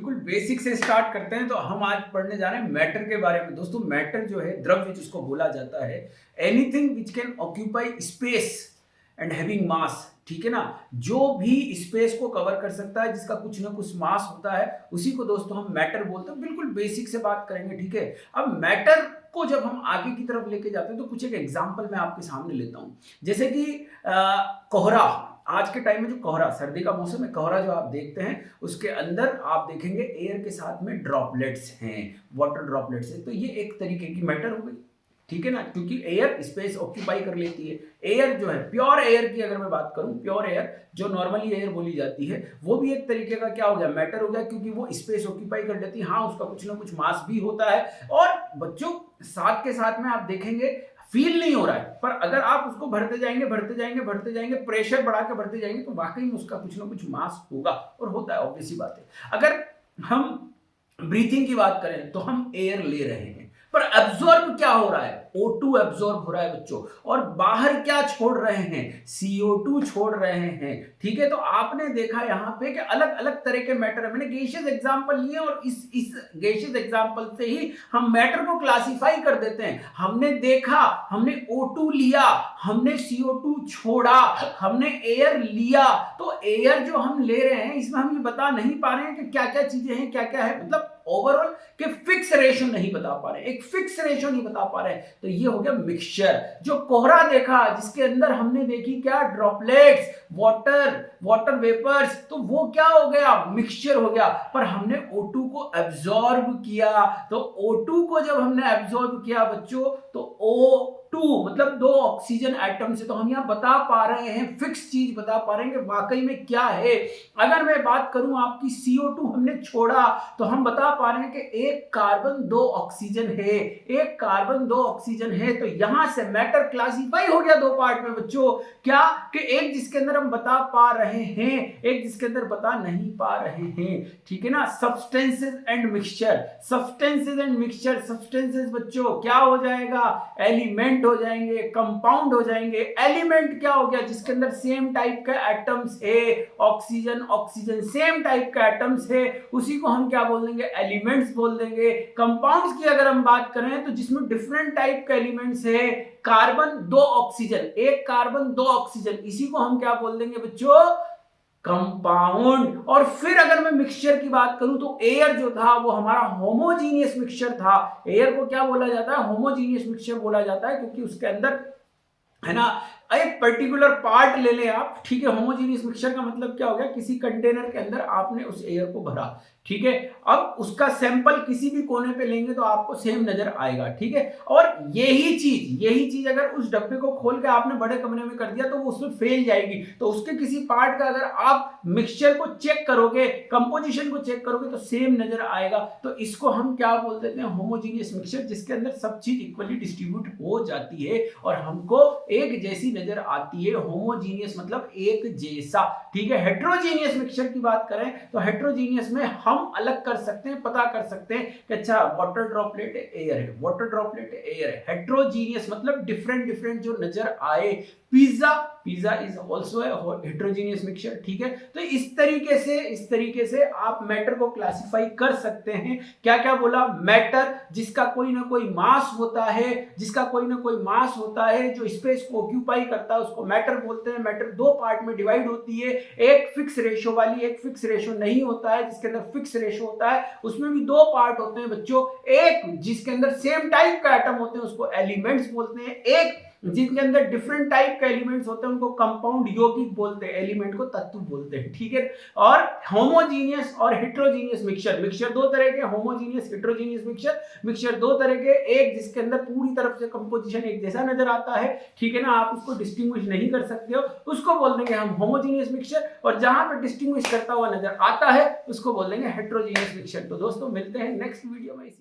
बिल्कुल बेसिक से स्टार्ट करते हैं। तो हम आज पढ़ने जा रहे हैं मैटर के बारे में। दोस्तों मैटर जो है द्रव्य जिसको बोला जाता है, anything which can occupy space and having mass, ठीक है ना। जो भी स्पेस को कवर कर सकता है, जिसका कुछ ना कुछ मास होता है, उसी को दोस्तों हम मैटर बोलते हैं। बिल्कुल बेसिक से बात करेंगे, ठीक है। अब मैटर को जब हम आगे की तरफ लेके जाते हैं तो कुछ एक एग्जांपल मैं आपके सामने लेता हूं। जैसे कि कोहरा, आज के टाइम में जो कोहरा, सर्दी का मौसम है, कोहरा जो आप देखते हैं उसके अंदर आप देखेंगे एयर के साथ में ड्रॉपलेट्स हैं, वाटर ड्रॉपलेट्स हैं। तो ये एक तरीके की मैटर हो गई, ठीक है ना, क्योंकि एयर स्पेस ऑक्यूपाई कर लेती है। एयर जो है, प्योर एयर की अगर मैं बात करूं, प्योर एयर जो नॉर्मली एयर बोली जाती है, वो भी एक तरीके का क्या हो गया, मैटर हो गया, क्योंकि वो स्पेस ऑक्यूपाई कर लेती है। हाँ, उसका कुछ ना कुछ मास भी होता है। और बच्चों साथ के साथ में आप देखेंगे फील नहीं हो रहा है, पर अगर आप उसको भरते जाएंगे भरते जाएंगे भरते जाएंगे, प्रेशर बढ़ा के भरते जाएंगे, तो वाकई में उसका कुछ ना कुछ मास होगा और होता है, ऑब्वियस सी बात है। अगर हम ब्रीथिंग की बात करें तो हम एयर ले रहे हैं, पर एब्जॉर्ब क्या हो रहा है, O2 एब्जॉर्ब हो रहा है बच्चों, और बाहर क्या छोड़ रहे हैं, CO2 छोड़ रहे हैं, ठीक है। तो आपने देखा यहां पे कि अलग अलग तरह के मैटर है। मैंने गैसियस एग्जांपल लिए और इस गैसियस एग्जांपल से ही हम मैटर को क्लासिफाई कर देते हैं। हमने देखा, हमने O2 लिया, हमने CO2 छोड़ा, हमने एयर लिया। तो एयर जो हम ले रहे हैं, इसमें हम ये बता नहीं पा रहे हैं कि क्या क्या चीजें हैं, क्या क्या है, मतलब ओवरऑल के फिक्स रेशो नहीं बता पा रहे, एक फिक्स रेशो नहीं बता पा रहे। तो ये हो गया मिक्सचर। जो कोहरा देखा, जिसके अंदर हमने देखी क्या, ड्रॉपलेट्स, वाटर वेपर्स, तो वो क्या हो गया, मिक्सचर हो गया। पर हमने O2 को एब्जॉर्ब किया। तो O2 को जब हमने एब्जॉर्ब किया बच्चों, तो O2 मतलब 2 ऑक्सीजन एटम से, तो हम यहां बता पा रहे हैं, फिक्स चीज बता पा रहे हैं कि वाकई में क्या है। अगर मैं बात करूं आपकी CO2 हमने छोड़ा, तो हम बता पा रहे हैं कि एक कार्बन 2 ऑक्सीजन है, एक कार्बन 2 ऑक्सीजन है। तो यहां से मैटर क्लासिफाई हो गया 2 पार्ट में बच्चों। क्या कि एक जिसके अंदर हम बता पा रहे हैं, एक जिसके अंदर बता नहीं पा रहे हैं, ठीक है ना। Substances and mixture, substances and mixture, substances बच्चों क्या हो जाएगा, एलिमेंट हो जाएंगे, कंपाउंड हो जाएंगे। एलिमेंट क्या हो गया, जिसके अंदर सेम टाइप का एटम्स है, ऑक्सीजन ऑक्सीजन सेम टाइप का एटम्स है, उसी को हम क्या बोल देंगे, एलिमेंट्स बोल देंगे। कंपाउंड्स की अगर हम बात करें तो जिसमें डिफरेंट टाइप के एलिमेंट्स है, कार्बन 2 ऑक्सीजन, एक कार्बन 2 ऑक्सीजन, इसी को हम क्या बोल देंगे बच्चों, कंपाउंड। और फिर अगर मैं मिक्सचर की बात करूं तो एयर जो था वो हमारा होमोजीनियस मिक्सचर था। एयर को क्या बोला जाता है, होमोजीनियस मिक्सचर बोला जाता है, क्योंकि उसके अंदर है ना एक पर्टिकुलर पार्ट ले लें आप, ठीक है। होमोजीनियस मिक्सचर का मतलब क्या हो गया, किसी कंटेनर के अंदर आपने उस एयर को भरा, ठीक है। अब उसका सैंपल किसी भी कोने पे लेंगे तो आपको सेम नजर आएगा, ठीक है। और यही चीज अगर उस डब्बे को खोल के आपने बड़े कमरे में कर दिया तो वो उसमें फैल जाएगी। तो उसके किसी पार्ट का अगर आप मिक्सचर को चेक करोगे, कंपोजिशन को चेक करोगे, तो सेम नजर आएगा। तो इसको हम क्या बोल देते हैं, होमोजीनियस मिक्सचर, जिसके अंदर सब चीज इक्वली डिस्ट्रीब्यूट हो जाती है और हमको एक जैसी नजर आती है। होमोजीनियस मतलब एक जैसा, ठीक है। हेट्रोजीनियस मिक्सचर की बात करें तो हेट्रोजीनियस में हम अलग कर सकते हैं, पता कर सकते हैं कि अच्छा वाटर ड्रॉपलेट एयर है, वाटर ड्रॉपलेट एयर है। हेट्रोजीनियस मतलब डिफरेंट डिफरेंट जो नजर आए। Pizza is also a heterogeneous mixture, ठीक है। तो इस तरीके से आप मैटर को क्लासिफाई कर सकते हैं। क्या क्या बोला, मैटर जिसका कोई ना कोई मास होता है, जिसका कोई ना कोई मास होता है, जो स्पेस को ऑक्यूपाई करता है, उसको मैटर बोलते हैं। मैटर 2 पार्ट में डिवाइड होती है, एक फिक्स रेशो वाली, एक फिक्स रेशो नहीं होता है। जिसके अंदर फिक्स रेशो होता है उसमें भी 2 पार्ट होते हैं बच्चों, एक जिसके अंदर सेम टाइप का एटम होते हैं उसको एलिमेंट्स बोलते हैं, एक जिनके अंदर डिफरेंट टाइप के एलिमेंट्स होते हैं उनको कंपाउंड यौगिक बोलते हैं, एलिमेंट को तत्व बोलते हैं, ठीक है। और होमोजीनियस और हेट्रोजीनियस मिक्सचर 2 तरह के, होमोजीनियस हेट्रोजीनियस मिक्सचर 2 तरह के। एक जिसके अंदर पूरी तरफ से कंपोजिशन एक जैसा नजर आता है, ठीक है ना, आप उसको डिस्टिंग्विश नहीं कर सकते हो, उसको बोल देंगे हम होमोजीनियस मिक्सचर। और जहां पर डिस्टिंग्विश करता हुआ नजर आता है उसको बोल देंगे हेट्रोजीनियस मिक्सचर। तो दोस्तों मिलते हैं नेक्स्ट वीडियो में।